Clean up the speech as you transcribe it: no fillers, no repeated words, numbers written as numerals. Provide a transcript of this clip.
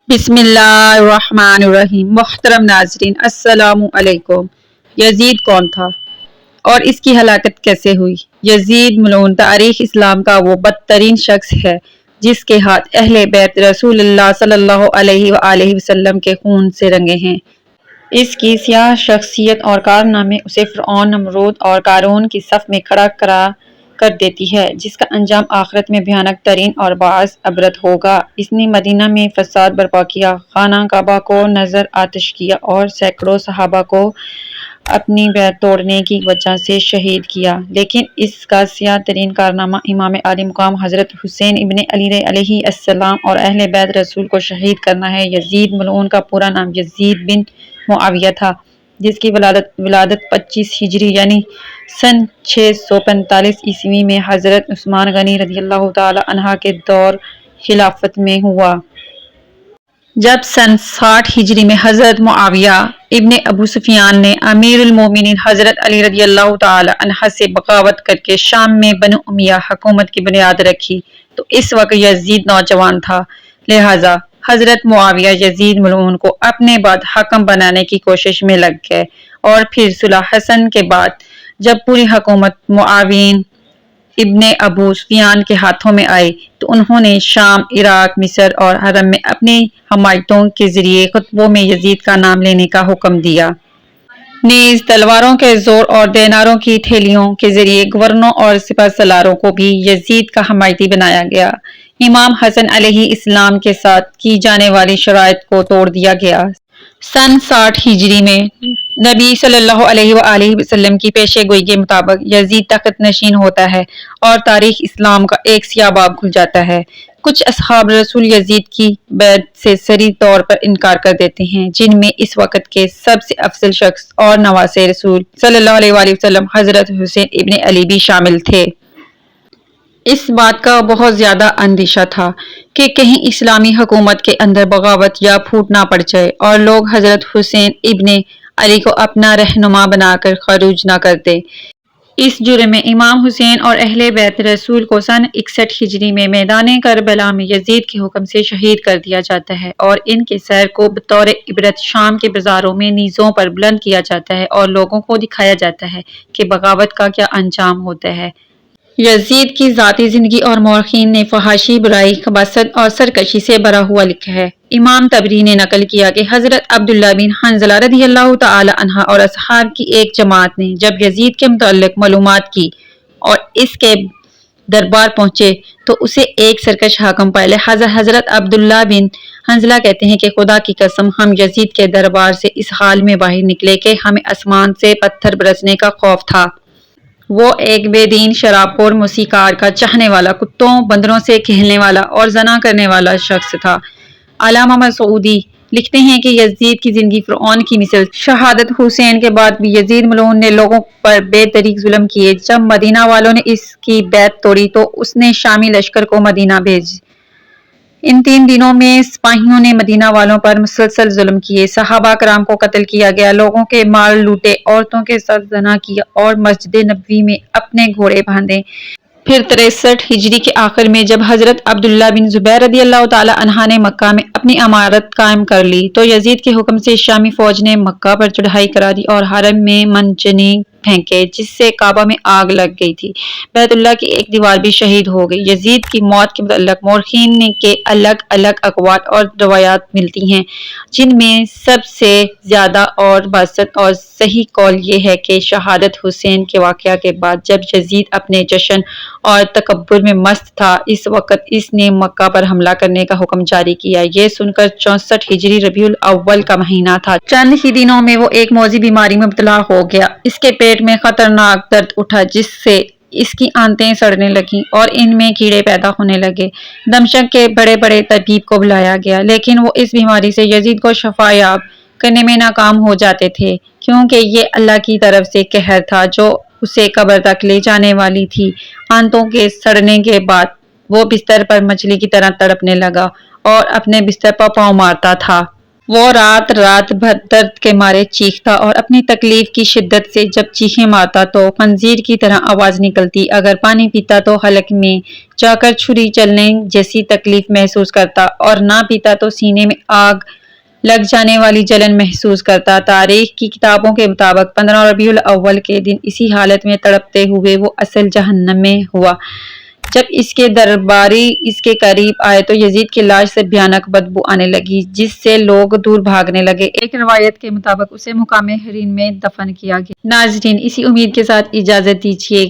بسم اللہ الرحمن الرحیم۔ محترم ناظرین، السلام علیکم۔ یزید کون تھا اور اس کی ہلاکت کیسے ہوئی؟ یزید ملعون تاریخ اسلام کا وہ بدترین شخص ہے جس کے ہاتھ اہل بیت رسول اللہ صلی اللہ علیہ وآلہ وسلم کے خون سے رنگے ہیں۔ اس کی سیاہ شخصیت اور کارنامے اسے فرعون، نمرود اور قارون کی صف میں کھڑا کر دیتی ہے، جس کا انجام آخرت میں بھیانک ترین اور باعث عبرت ہوگا۔ اس نے مدینہ میں فساد برپا کیا، خانہ کعبہ کو نذر آتش کیا اور سینکڑوں صحابہ کو اپنی بیعت توڑنے کی وجہ سے شہید کیا۔ لیکن اس کا سیاہ ترین کارنامہ امام عالی مقام حضرت حسین ابن علی علیہ السلام اور اہل بیت رسول کو شہید کرنا ہے۔ یزید ملعون کا پورا نام یزید بن معاویہ تھا، جس کی ولادت 25 ہجری یعنی سن 645 میں حضرت عثمان غنی رضی اللہ تعالی عنہ کے دور خلافت میں ہوا۔ جب سن 60 ہجری میں حضرت معاویہ ابن ابو سفیان نے امیر المومنین حضرت علی رضی اللہ تعالی عنہ سے بغاوت کر کے شام میں بنو امیہ حکومت کی بنیاد رکھی تو اس وقت یزید نوجوان تھا، لہٰذا حضرت معاویہ یزید ملعون کو اپنے بعد حاکم بنانے کی کوشش میں لگ گئے، اور پھر صلح حسن کے بعد جب پوری حکومت معاون ابن ابو سفیان کے ہاتھوں میں آئی تو انہوں نے شام، عراق، مصر اور حرم میں اپنی حمایتوں کے ذریعے خطبوں میں یزید کا نام لینے کا حکم دیا۔ نیز تلواروں کے زور اور دیناروں کی تھیلیوں کے ذریعے گورنروں اور سپہ سالاروں کو بھی یزید کا حمایتی بنایا گیا۔ امام حسن علیہ السلام کے ساتھ کی جانے والی شرائط کو توڑ دیا گیا۔ سن 60 ہجری میں نبی صلی اللہ علیہ وآلہ وسلم کی پیشے گوئی کے مطابق یزید تخت نشین ہوتا ہے اور تاریخ اسلام کا ایک سیاہ باب کھل جاتا ہے۔ کچھ اصحاب رسول یزید کی بیعت سے صریح طور پر انکار کر دیتے ہیں، جن میں اس وقت کے سب سے افضل شخص اور نواسے رسول صلی اللہ علیہ وآلہ وسلم حضرت حسین ابن علی بھی شامل تھے۔ اس بات کا بہت زیادہ اندیشہ تھا کہ کہیں اسلامی حکومت کے اندر بغاوت یا پھوٹ نہ پڑ جائے اور لوگ حضرت حسین ابن علی کو اپنا رہنما بنا کر خروج نہ کر دیں۔ اس جرم میں امام حسین اور اہل بیت رسول کو سن 61 ہجری میں میدان کربلا میں یزید کے حکم سے شہید کر دیا جاتا ہے، اور ان کے سر کو بطور عبرت شام کے بازاروں میں نیزوں پر بلند کیا جاتا ہے اور لوگوں کو دکھایا جاتا ہے کہ بغاوت کا کیا انجام ہوتا ہے۔ یزید کی ذاتی زندگی اور مورخین نے فحاشی، برائی، خباثت اور سرکشی سے بھرا ہوا لکھا ہے۔ امام طبری نے نقل کیا کہ حضرت عبداللہ بن حنظلہ رضی اللہ تعالی عنہ اور اصحاب کی ایک جماعت نے جب یزید کے متعلق معلومات کی اور اس کے دربار پہنچے تو اسے ایک سرکش حاکم پایا، لہذا حضرت عبداللہ بن حنظلہ کہتے ہیں کہ خدا کی قسم ہم یزید کے دربار سے اس حال میں باہر نکلے کہ ہمیں آسمان سے پتھر برسنے کا خوف تھا۔ وہ ایک بے دین، شراب خور، موسیقار کا چاہنے والا، کتوں بندروں سے کھیلنے والا اور زنا کرنے والا شخص تھا۔ علامہ مسعودی لکھتے ہیں کہ یزید کی زندگی فرعون کی مثل۔ شہادت حسین کے بعد بھی یزید ملعون نے لوگوں پر بے دریغ ظلم کیے۔ جب مدینہ والوں نے اس کی بیعت توڑی تو اس نے شامی لشکر کو مدینہ بھیج۔ ان 3 دنوں میں سپاہیوں نے مدینہ والوں پر مسلسل ظلم کیے، صحابہ کرام کو قتل کیا گیا، لوگوں کے مال لوٹے، عورتوں کے ساتھ زنا کیا اور مسجد نبوی میں اپنے گھوڑے باندھے۔ پھر 63 ہجری کے آخر میں جب حضرت عبداللہ بن زبیر رضی اللہ تعالی عنہ نے مکہ میں اپنی امارت قائم کر لی تو یزید کے حکم سے شامی فوج نے مکہ پر چڑھائی کرا دی اور حرم میں منجنیق پھینکے، جس سے کعبہ میں آگ لگ گئی تھی۔ بیت اللہ کی ایک دیوار بھی شہید ہو گئی۔ یزید کی موت کے متعلق مورخین کے الگ الگ اقوال اور روایات ملتی ہیں، جن میں سب سے زیادہ اور باسط اور صحیح قول یہ ہے کہ شہادت حسین کے واقعہ کے بعد جب یزید اپنے جشن اور تکبر میں مست تھا، اس وقت اس نے مکہ پر حملہ کرنے کا حکم جاری کیا۔ یہ سن کر 64 ہجری ربیع الاول کا مہینہ تھا۔ چند ہی دنوں میں وہ ایک موذی بیماری میں مبتلا ہو گیا۔ اس کے پیٹ میں خطرناک درد اٹھا جس سے اس کی آنتیں سڑنے لگیں اور ان میں کیڑے پیدا ہونے لگے۔ دمشق کے بڑے بڑے طبیب کو بلایا گیا، لیکن وہ اس بیماری سے یزید کو شفا یاب کرنے میں ناکام ہو جاتے تھے، کیونکہ یہ اللہ کی طرف سے قہر تھا جو اسے قبر تک لے جانے والی تھی۔ آنتوں کے سڑنے کے بعد وہ بستر پر مچھلی کی طرح تڑپنے لگا اور اپنے بستر پر پاؤں مارتا تھا۔ وہ رات رات بھر درد کے مارے چیختا اور اپنی تکلیف کی شدت سے جب چیخیں مارتا تو خنزیر کی طرح آواز نکلتی، اگر پانی پیتا تو حلق میں جا کر چھری چلنے جیسی تکلیف محسوس کرتا، اور نہ پیتا تو سینے میں آگ لگ جانے والی جلن محسوس کرتا۔ تاریخ کی کتابوں کے مطابق 15 ربیع الاول کے دن اسی حالت میں تڑپتے ہوئے وہ اصل جہنم میں ہوا۔ جب اس کے درباری اس کے قریب آئے تو یزید کی لاش سے بھیانک بدبو آنے لگی، جس سے لوگ دور بھاگنے لگے۔ ایک روایت کے مطابق اسے مقام حرین میں دفن کیا گیا۔ ناظرین، اسی امید کے ساتھ اجازت دیجیے۔